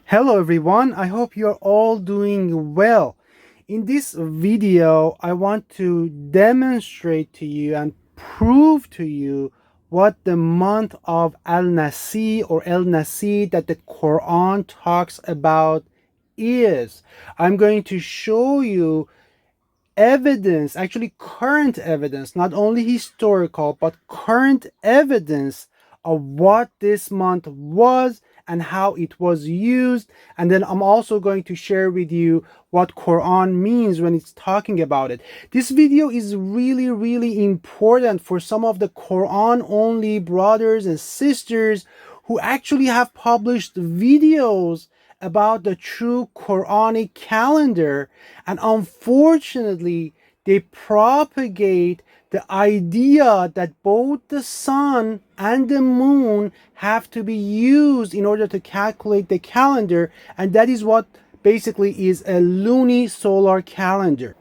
Hello everyone, I hope you're all doing well. In this video, I want to demonstrate to you and prove to you what the month of El-Nasie or El-Nasie that the Quran talks about is. I'm going to show you evidence, actually current evidence, not only historical, but current evidence of what this month was and how it was used. And then I'm also going to share with you what Quran means when it's talking about it. This video is really important for some of the Quran only brothers and sisters who actually have published videos about the true Quranic calendar, and unfortunately they propagate the idea that both the sun and the moon have to be used in order to calculate the calendar, and that is what basically is a lunisolar calendar.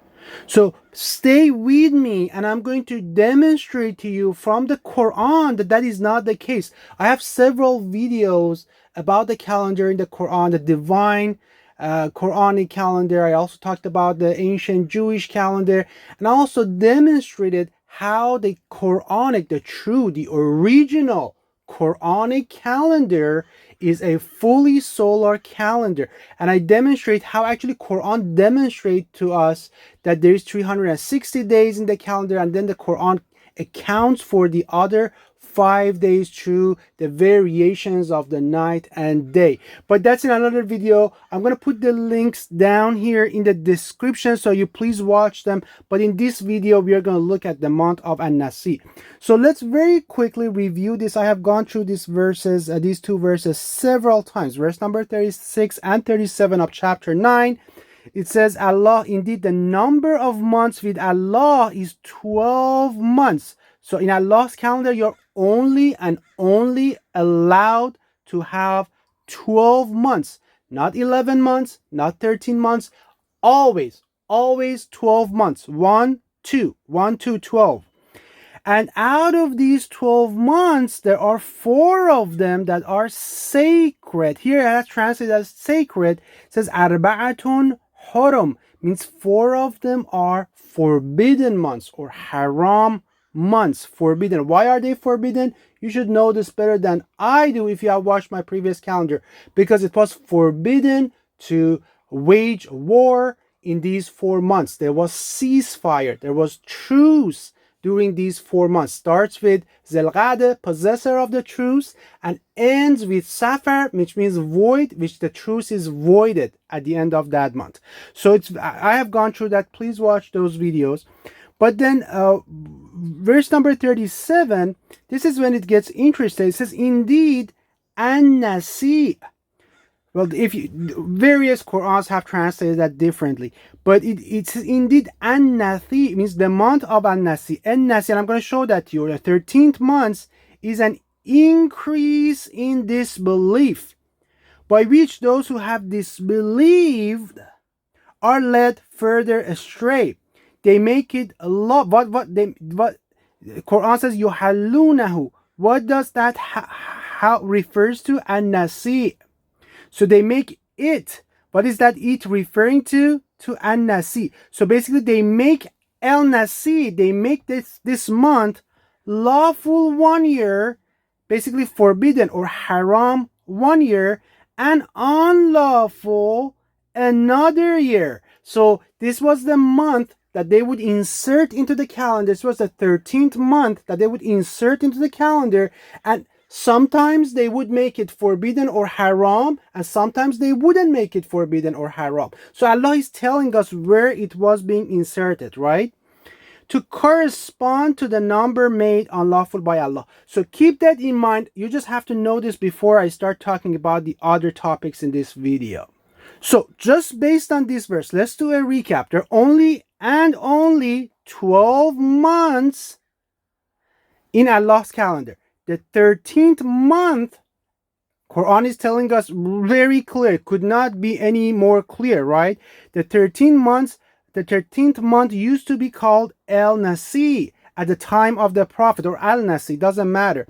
So stay with me and I'm going to demonstrate to you from the Quran that that is not the case. I have several videos about the calendar in the Quran, the divine Quranic calendar. I also talked about the ancient Jewish calendar, and I also demonstrated how the Quranic, the true, the original Quranic calendar is a fully solar calendar. And I demonstrate how actually Quran demonstrate to us that there is 360 days in the calendar, and then the Quran accounts for the other 5 days through the variations of the night and day. But that's in another video. I'm going to put the links down here in the description, so you please watch them. But in this video, we are going to look at the month of El-Nasie. So let's very quickly review this. I have gone through these verses, these two verses several times. Verse number 36 and 37 of chapter 9. It says, Allah, indeed the number of months with Allah is 12 months. So in Allah's calendar, you're only and only allowed to have 12 months, not 11 months, not 13 months, always 12 months, 1, 2, 1, 2, 12. And out of these 12 months, there are 4 of them that are sacred. Here that's translated as sacred. It says, Arba'atun Haram, means 4 of them are forbidden months or haram months, forbidden. Why are they forbidden? You should know this better than I do if you have watched my previous calendar, because it was forbidden to wage war in these 4 months. There was ceasefire, there was truce during these 4 months. Starts with Zilqa'dah, possessor of the truce, and ends with Safar, which means void, which the truce is voided at the end of that month. So I have gone through that. Please watch those videos. But then verse number 37, this is when it gets interesting. It says, indeed, El-Nasie. Well, various Qurans have translated that differently, but it says indeed El-Nasie, means the month of El-Nasie. El-Nasie, and I'm going to show that to you. The 13th month is an increase in disbelief, by which those who have disbelieved are led further astray. They make it a lot. What Quran says, yuhallunahu. What does that how refers to? El-Nasie. So they make it. What is that it referring to? To El-Nasie. So basically they make El-Nasie, they make this month lawful 1 year, basically forbidden or haram 1 year, and unlawful another year. So this was the month that they would insert into the calendar. This was the 13th month that they would insert into the calendar, and sometimes they would make it forbidden or haram, and sometimes they wouldn't make it forbidden or haram. So Allah is telling us where it was being inserted, right? To correspond to the number made unlawful by Allah. So keep that in mind. You just have to know this before I start talking about the other topics in this video. So just based on this verse, let's do a recap. There are only 12 months in Allah's calendar. The 13th month, Quran is telling us very clear, could not be any more clear, right? The 13th month used to be called El-Nasie at the time of the Prophet, or Al-Nasie, doesn't matter.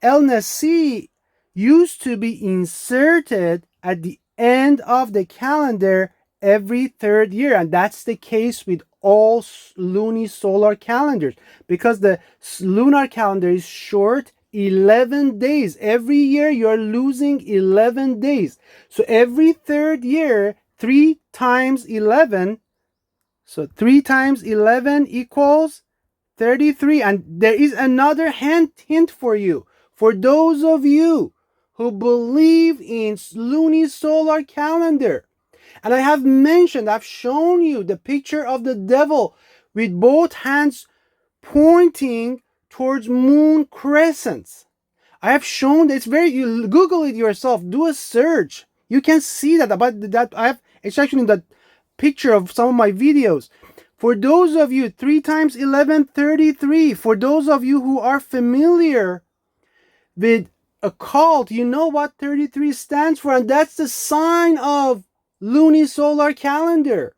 El-Nasie used to be inserted at the end of the calendar every third year. And that's the case with all lunisolar calendars, because the lunar calendar is short 11 days. Every year you're losing 11 days. So every third year, 3 times 11, so 3 times 11 equals 33. And there is another hint for you. For those of you who believe in lunisolar calendar, and I have mentioned, I've shown you the picture of the devil with both hands pointing towards moon crescents. I have shown that it's very, you Google it yourself, do a search. You can see that, about that. It's actually in the picture of some of my videos. For those of you, 3 times 11, 33. For those of you who are familiar with occult, you know what 33 stands for, and that's the sign of lunisolar calendar.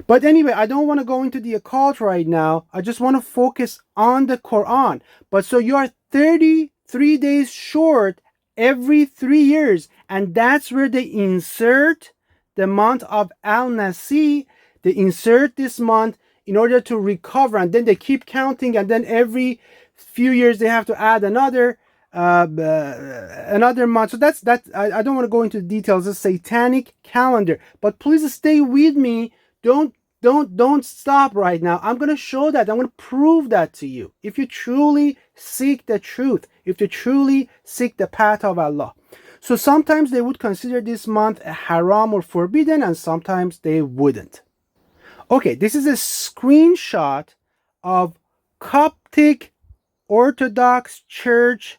But anyway, I don't want to go into the occult right now. I just want to focus on the Quran. But so you are 33 days short every 3 years, and that's where they insert the month of El-Nasie. They insert this month in order to recover, and then they keep counting, and then every few years they have to add another month. So that's that. I don't want to go into details. It's a satanic calendar, but please stay with me. Don't stop right now. I'm going to show that. I'm going to prove that to you. If you truly seek the truth, if you truly seek the path of Allah. So sometimes they would consider this month a haram or forbidden, and sometimes they wouldn't. Okay, this is a screenshot of Coptic Orthodox Church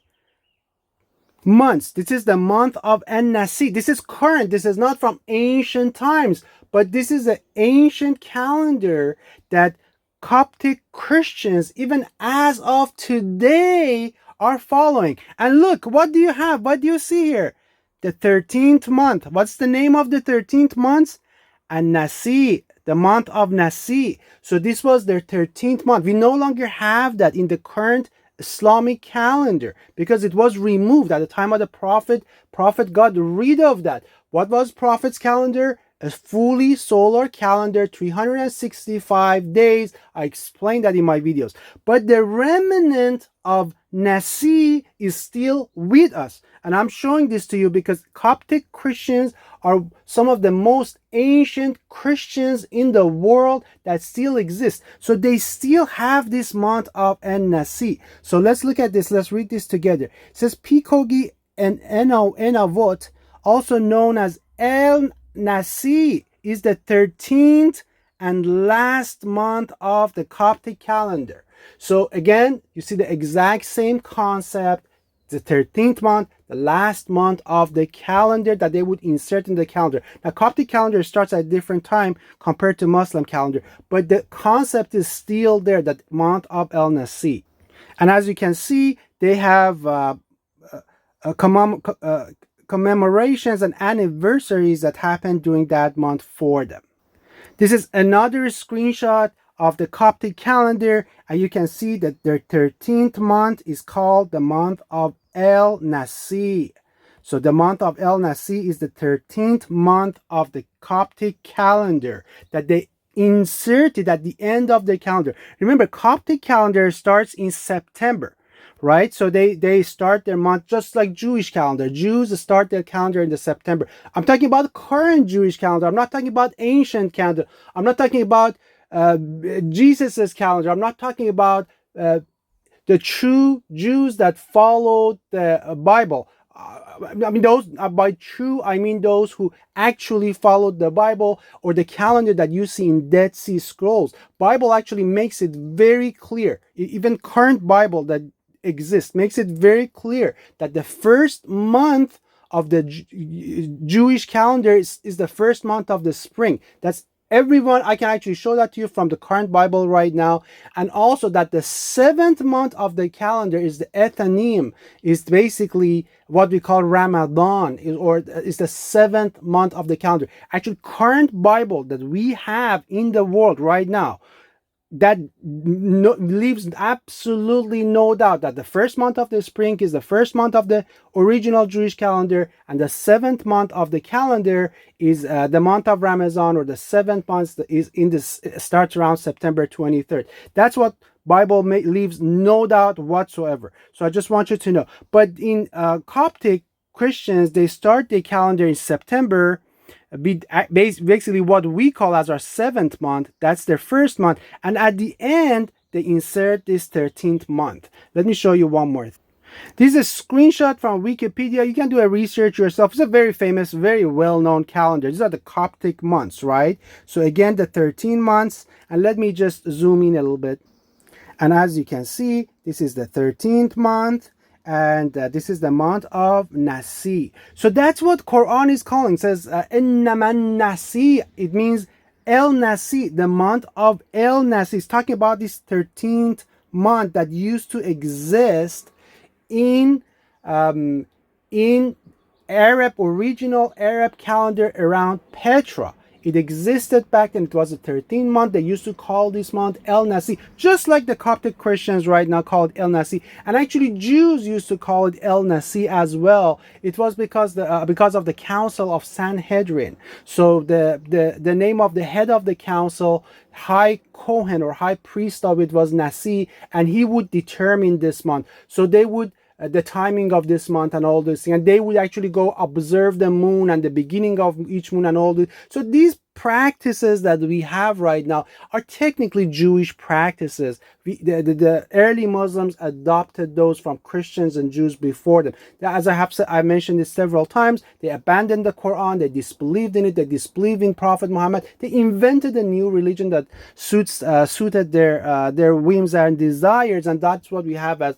months. This is the month of El-Nasie. This is current. This is not from ancient times, but this is an ancient calendar that Coptic Christians, even as of today, are following. And look, what do you have? What do you see here? The 13th month. What's the name of the 13th month? El-Nasie, the month of Nasi. So this was their 13th month. We no longer have that in the current Islamic calendar because it was removed at the time of the Prophet. Prophet got rid of that. What was Prophet's calendar? A fully solar calendar, 365 days. I explained that in my videos. But the remnant of Nasi is still with us. And I'm showing this to you because Coptic Christians are some of the most ancient Christians in the world that still exist. So they still have this month of El-Nasie. So let's look at this. Let's read this together. It says Pikogi and Enavot, also known as El-Nasie, is the 13th and last month of the Coptic calendar. So again, you see the exact same concept. The 13th month, the last month of the calendar that they would insert in the calendar. Now, Coptic calendar starts at a different time compared to Muslim calendar, but the concept is still there, that month of El-Nasie. And as you can see, they have commemorations and anniversaries that happen during that month for them. This is another screenshot of the Coptic calendar, and you can see that their 13th month is called the month of El-Nasie. So the month of El-Nasie is the 13th month of the Coptic calendar that they inserted at the end of the calendar. Remember, Coptic calendar starts in September, right? So they start their month just like Jewish calendar. Jews start their calendar in the September. I'm talking about current Jewish calendar. I'm not talking about ancient calendar. I'm not talking about Jesus's calendar. I'm not talking about the true Jews that followed the Bible. I mean, those by true, I mean those who actually followed the Bible or the calendar that you see in Dead Sea Scrolls. Bible actually makes it very clear. Even current Bible that exists makes it very clear that the first month of the Jewish calendar is the first month of the spring. That's everyone. I can actually show that to you from the current Bible right now. And also that the 7th month of the calendar is the Ethanim, is basically what we call Ramadan, or is the 7th month of the calendar. Actually, current Bible that we have in the world right now, that leaves absolutely no doubt that the first month of the spring is the first month of the original Jewish calendar, and the seventh month of the calendar is the month of Ramadan, or the seventh month is in this starts around September 23rd. That's what Bible leaves no doubt whatsoever. So I just want you to know. But in Coptic Christians, they start their calendar in September, basically what we call as our seventh month. That's their first month, and at the end they insert this 13th month. Let me show you one more. This is a screenshot from Wikipedia. You can do a research yourself. It's a very famous, very well-known calendar. These are the Coptic months, right? So again, the 13 months, and let me just zoom in a little bit. And as you can see, this is the 13th month, and this is the month of Nasi. So that's what Quran is calling. It says El-Nasie. It means El-Nasie, the month of El-Nasie. It's talking about this 13th month that used to exist in Arab, original Arab calendar around Petra. It existed back then. It was the 13th month. They used to call this month El-Nasie, just like the Coptic Christians right now call it El-Nasie. And actually Jews used to call it El-Nasie as well. It was because of the Council of Sanhedrin. So the name of the head of the council, High Kohen or High Priest of it, was Nasi, and he would determine this month. So they would the timing of this month and all this thing, and they would actually go observe the moon and the beginning of each moon and all this. So these practices that we have right now are technically Jewish practices. The early Muslims adopted those from Christians and Jews before them. As I have said, I mentioned this several times, they abandoned the Quran, they disbelieved in it, they disbelieved in Prophet Muhammad. They invented a new religion that suited their whims and desires, and that's what we have as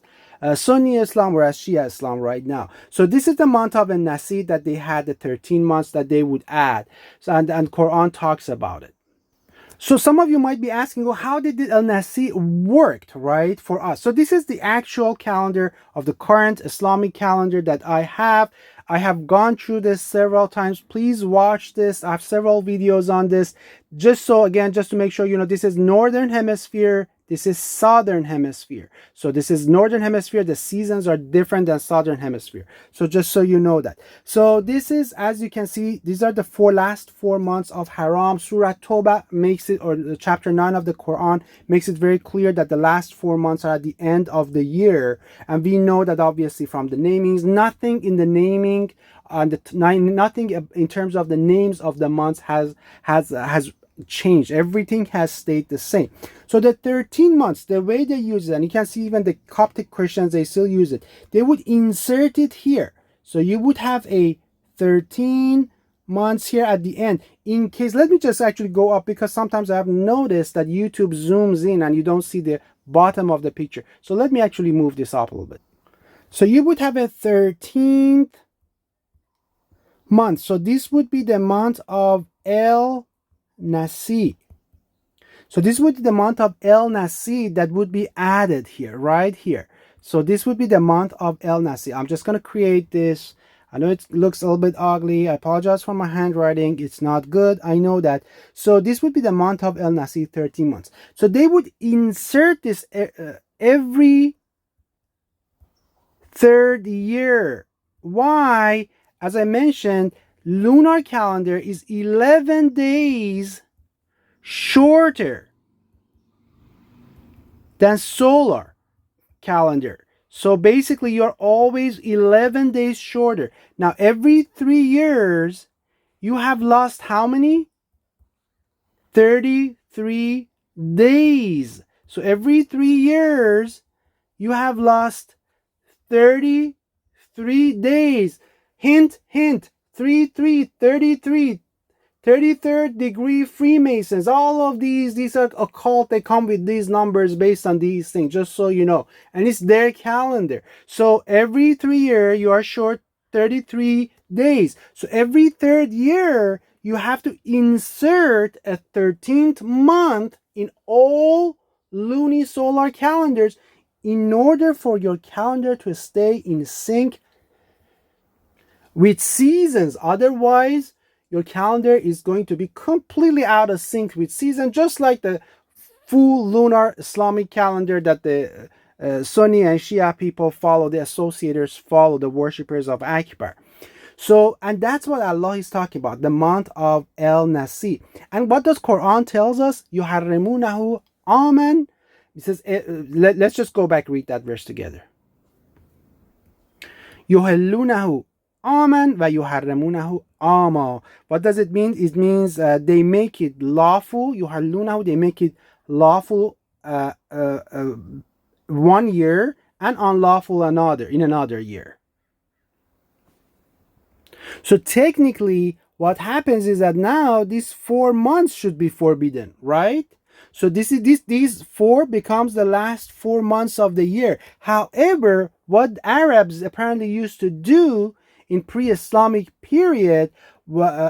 Sunni Islam or as Shia Islam right now. So this is the month of Nasi that they had, the 13 months that they would add. So, and Quran talks about it. So some of you might be asking, well, how did the El-Nasi worked, right, for us? So this is the actual calendar of the current Islamic calendar that I have. I have gone through this several times. Please watch this. I have several videos on this. Just to make sure you know, this is Northern Hemisphere. This is Southern Hemisphere. So this is Northern Hemisphere. The seasons are different than Southern Hemisphere. So just so you know that. So this is, as you can see, these are the last four months of Haram. Surah Toba makes it, or chapter 9 of the Quran makes it very clear that the last 4 months are at the end of the year. And we know that obviously from the namings, nothing in the naming, nothing in terms of the names of the months has changed. Everything has stayed the same. So the 13 months, the way they use it, and you can see even the Coptic Christians, they still use it. They would insert it here. So you would have a 13 months here at the end. In case, let me just actually go up, because sometimes I have noticed that YouTube zooms in and you don't see the bottom of the picture. So let me actually move this up a little bit. So you would have a 13th month. So this would be the month of El-Nasie. So this would be the month of El-Nasie that would be added here, right here. So this would be the month of El-Nasie. I'm just going to create this. I know it looks a little bit ugly. I apologize for my handwriting. It's not good. I know that. So this would be the month of El-Nasie, 13 months. So they would insert this every third year. Why? As I mentioned, lunar calendar is 11 days shorter than solar calendar. So basically you're always 11 days shorter. Now every 3 years you have lost how many? 33 days. So every 3 years you have lost 33 days. Hint, 33, 33rd degree Freemasons, all of these are occult. They come with these numbers based on these things, just so you know. And it's their calendar. So every 3 years, you are short 33 days. So every third year, you have to insert a 13th month in all lunisolar calendars in order for your calendar to stay in sync with seasons. Otherwise, your calendar is going to be completely out of sync with season, just like the full lunar Islamic calendar that the Sunni and Shia people follow, the associators follow, the worshippers of Akbar. So, and that's what Allah is talking about, the month of El-Nasie. And what does Quran tells us? يُحَرِّمُونَهُ Amen. It says, let's just go back, read that verse together. يُحِلُّونَهُ Amen wa yuharrimunahu ama. What does it mean? It means they make it lawful. Yuhallunahu, they make it lawful 1 year and unlawful in another year. So technically, what happens is that now these 4 months should be forbidden, right? So these 4 becomes the last 4 months of the year. However, what Arabs apparently used to do in pre-Islamic period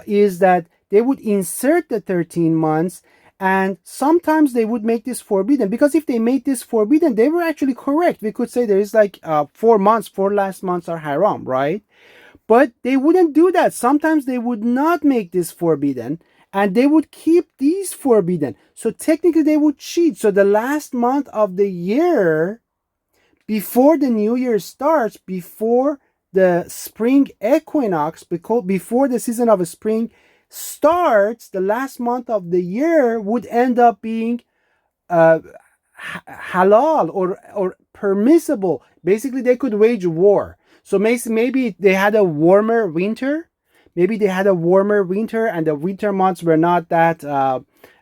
is that they would insert the 13 months, and sometimes they would make this forbidden, because if they made this forbidden, they were actually correct. We could say there is like 4 months, 4 last months are haram, right? But they wouldn't do that. Sometimes they would not make this forbidden, and they would keep these forbidden. So technically they would cheat. So the last month of the year, before the new year starts, before the spring equinox, before the season of spring starts, the last month of the year would end up being halal or permissible. Basically, they could wage war. So maybe they had a warmer winter. Maybe they had a warmer winter, and the winter months were not that,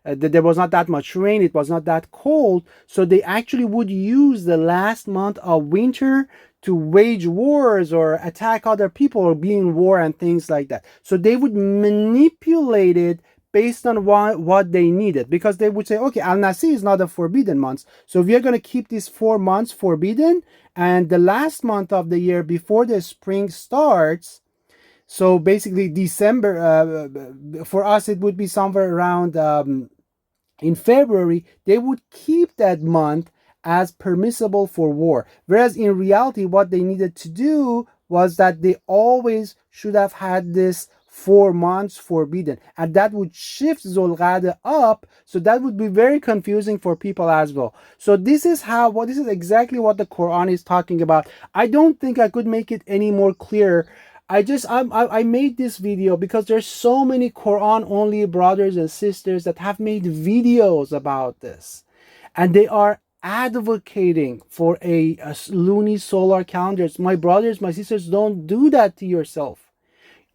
there was not that much rain. It was not that cold. So they actually would use the last month of winter to wage wars or attack other people or be in war and things like that. So they would manipulate it based on what they needed, because they would say, okay, Al-Nasie is not a forbidden month, so we are going to keep these 4 months forbidden, and the last month of the year before the spring starts, so basically December, for us it would be somewhere around in February, they would keep that month as permissible for war. Whereas in reality, what they needed to do was that they always should have had this 4 months forbidden, and that would shift Zulqa'dah up, so that would be very confusing for people as well. So this is exactly what the Quran is talking about. I don't think I could make it any more clear. I made this video because there's so many Quran only brothers and sisters that have made videos about this, and they are advocating for a luni-solar calendars. My brothers, my sisters, don't do that to yourself.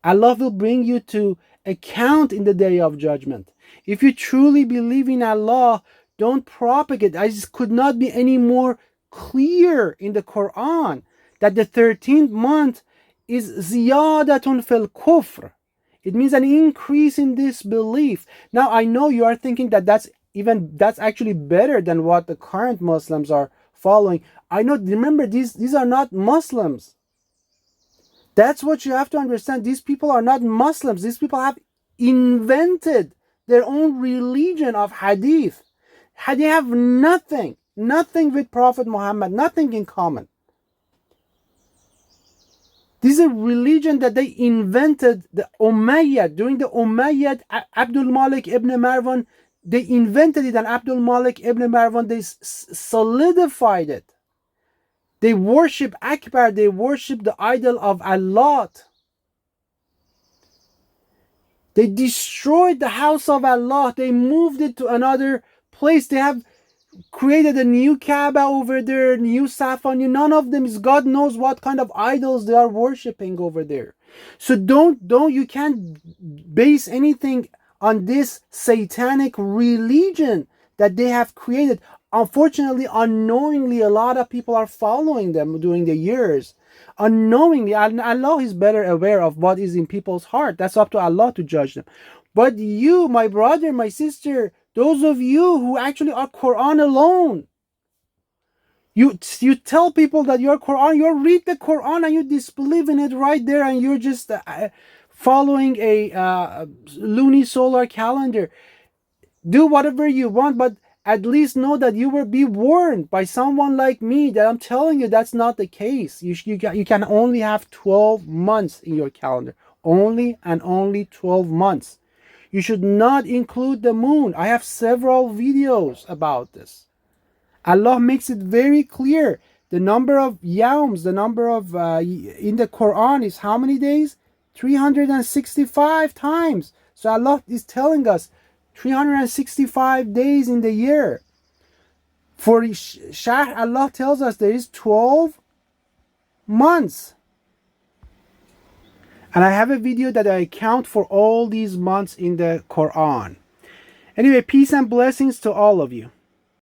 Allah will bring you to account in the day of judgment. If you truly believe in Allah, don't propagate. I just could not be any more clear in the Quran that the 13th month is ziyadatun fil kufr. It means an increase in disbelief. Now I know you are thinking that that's actually better than what the current Muslims are following. I know, remember, these are not Muslims. That's what you have to understand. These people are not Muslims. These people have invented their own religion of hadith. They have nothing with Prophet Muhammad, nothing in common. This is a religion that they invented, the Umayyad. During the Umayyad, Abdul Malik ibn Marwan, they invented it, and Abdul Malik ibn Marwan, they solidified it. They worship Akbar, they worship the idol of Allah. They destroyed the house of Allah, they moved it to another place. They have created a new Kaaba over there, new Safa. None of them is, God knows what kind of idols they are worshipping over there. So you can't base anything on this satanic religion that they have created. Unfortunately, unknowingly, a lot of people are following them during the years. Unknowingly, Allah is better aware of what is in people's heart. That's up to Allah to judge them. But you, my brother, my sister, those of you who actually are Quran alone, you tell people that you're Quran, you read the Quran and you disbelieve in it right there, and you're just following a luni-solar calendar. Do whatever you want, but at least know that you will be warned by someone like me that I'm telling you that's not the case. You can only have 12 months in your calendar. Only and only 12 months. You should not include the moon. I have several videos about this. Allah makes it very clear. The number of yawms, the number of in the Quran is how many days? 365 times. So Allah is telling us 365 days in the year. For Shahr, Allah tells us there is 12 months. And I have a video that I count for all these months in the Quran. Anyway, peace and blessings to all of you.